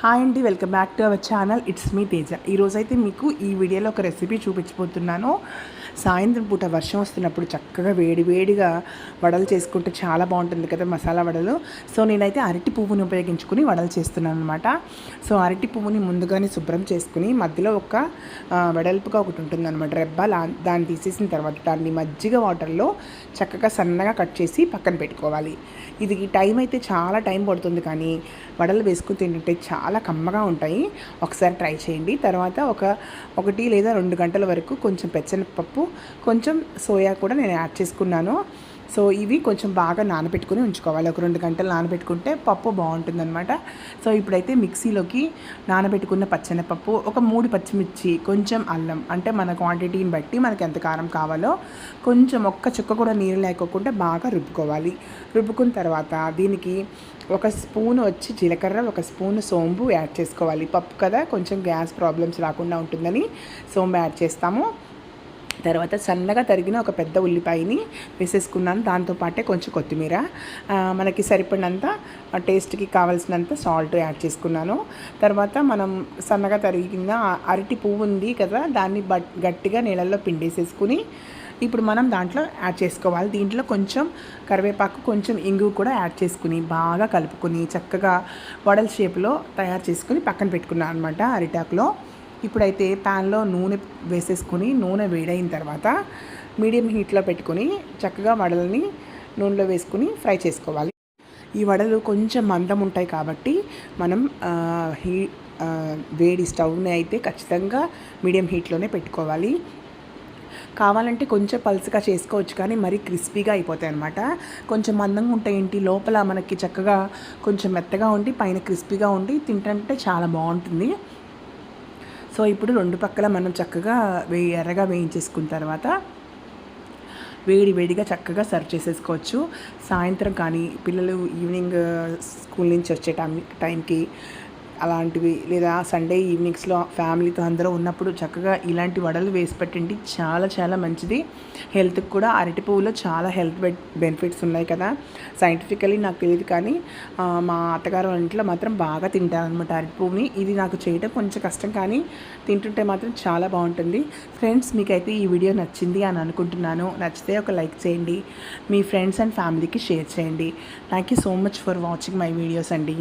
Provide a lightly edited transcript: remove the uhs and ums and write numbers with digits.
Hi అండి, welcome back to our channel. It's me Teja. ఈరోజైతే మీకు ఈ వీడియోలో ఒక రెసిపీ చూపించబోతున్నాను. సాయంత్రం పూట వర్షం వస్తున్నప్పుడు చక్కగా వేడివేడిగా వడలు చేసుకుంటే చాలా బాగుంటుంది కదా, మసాలా వడలు. సో నేనైతే అరటి పువ్వుని ఉపయోగించుకుని వడలు చేస్తున్నాను అనమాట. సో అరటి పువ్వుని ముందుగానే శుభ్రం చేసుకుని మధ్యలో ఒక వెడల్పుగా ఒకటి ఉంటుందన్నమాట, రెబ్బ. దాన్ని తీసేసిన తర్వాత దాన్ని మజ్జిగ వాటర్లో చక్కగా సన్నగా కట్ చేసి పక్కన పెట్టుకోవాలి. ఇది టైం అయితే చాలా టైం పడుతుంది, కానీ వడలు వేసుకుని తింటుంటే చాలా కమ్మగా ఉంటాయి. ఒకసారి ట్రై చేయండి. తర్వాత 1 లేదా 2 గంటల వరకు కొంచెం పెసరపప్పు, కొంచెం సోయా కూడా నేను యాడ్ చేసుకున్నాను. సో ఇవి కొంచెం బాగా నానబెట్టుకుని ఉంచుకోవాలి. ఒక 2 గంటలు నానబెట్టుకుంటే పప్పు బాగుంటుందన్నమాట. సో ఇప్పుడైతే మిక్సీలోకి నానబెట్టుకున్న పచ్చెనపప్పు, ఒక 3 పచ్చిమిర్చి, కొంచెం అల్లం, అంటే మన క్వాంటిటీని బట్టి మనకి ఎంత కారం కావాలో కొంచెం ఒక్క చుక్క కూడా నీరు లేకోకుండా బాగా రుబ్బుకోవాలి. రుబ్బుకున్న తర్వాత దీనికి 1 స్పూన్ వచ్చి జీలకర్ర, 1 స్పూన్ సోంపు యాడ్ చేసుకోవాలి. పప్పు కదా, కొంచెం గ్యాస్ ప్రాబ్లమ్స్ రాకుండా ఉంటుందని సోంపు యాడ్ చేస్తాము. తర్వాత సన్నగా తరిగిన ఒక పెద్ద ఉల్లిపాయని వేసేసుకున్నాను. దాంతోపాటే కొంచెం కొత్తిమీర, మనకి సరిపడినంత టేస్ట్కి కావాల్సినంత సాల్ట్ యాడ్ చేసుకున్నాను. తర్వాత మనం సన్నగా తరిగిన అరటి పువ్వు ఉంది కదా, దాన్ని గట్టిగా నీళ్ళల్లో పిండేసేసుకుని ఇప్పుడు మనం దాంట్లో యాడ్ చేసుకోవాలి. దీంట్లో కొంచెం కరివేపాకు, కొంచెం ఇంగు కూడా యాడ్ చేసుకుని బాగా కలుపుకొని చక్కగా వడల షేప్లో తయారు చేసుకుని పక్కన పెట్టుకున్నాను అనమాట అరిటాకులో. ఇప్పుడైతే ప్యాన్లో నూనె వేసేసుకుని నూనె వేడైన తర్వాత మీడియం హీట్లో పెట్టుకుని చక్కగా వడలని నూనెలో వేసుకుని ఫ్రై చేసుకోవాలి. ఈ వడలు కొంచెం మందం ఉంటాయి కాబట్టి మనం వేడి స్టవ్ని అయితే ఖచ్చితంగా మీడియం హీట్లోనే పెట్టుకోవాలి. కావాలంటే కొంచెం పల్చగా చేసుకోవచ్చు, కానీ మరీ క్రిస్పీగా అయిపోతాయి అనమాట. కొంచెం మందంగా ఉంటాయేంటి, లోపల మనకి చక్కగా కొంచెం మెత్తగా ఉండి పైన క్రిస్పీగా ఉండి తింటుంటే చాలా బాగుంటుంది. సో ఇప్పుడు 2 పక్కల మనం చక్కగా ఎర్రగా వేయించేసుకున్న తర్వాత వేడిగా చక్కగా సర్వ్ చేసేసుకోవచ్చు. సాయంత్రం కానీ పిల్లలు ఈవినింగ్ స్కూల్ నుంచి వచ్చే టైంకి అలాంటివి, లేదా సండే ఈవినింగ్స్లో ఫ్యామిలీతో అందరూ ఉన్నప్పుడు చక్కగా ఇలాంటి వడలు వేసి పెట్టండి. చాలా చాలా మంచిది హెల్త్కి కూడా. అరటి పువ్వులో చాలా హెల్త్ బెనిఫిట్స్ ఉన్నాయి కదా. సైంటిఫికలీ నాకు తెలియదు, కానీ మా అత్తగారు ఇంట్లో మాత్రం బాగా తింటారనమాట అరటి పువ్వుని. ఇది నాకు చేయడం కొంచెం కష్టం, కానీ తింటుంటే మాత్రం చాలా బాగుంటుంది. ఫ్రెండ్స్, మీకైతే ఈ వీడియో నచ్చింది అని అనుకుంటున్నాను. నచ్చితే ఒక లైక్ చేయండి, మీ ఫ్రెండ్స్ అండ్ ఫ్యామిలీకి షేర్ చేయండి. Thank you so much for watching my videos అండి.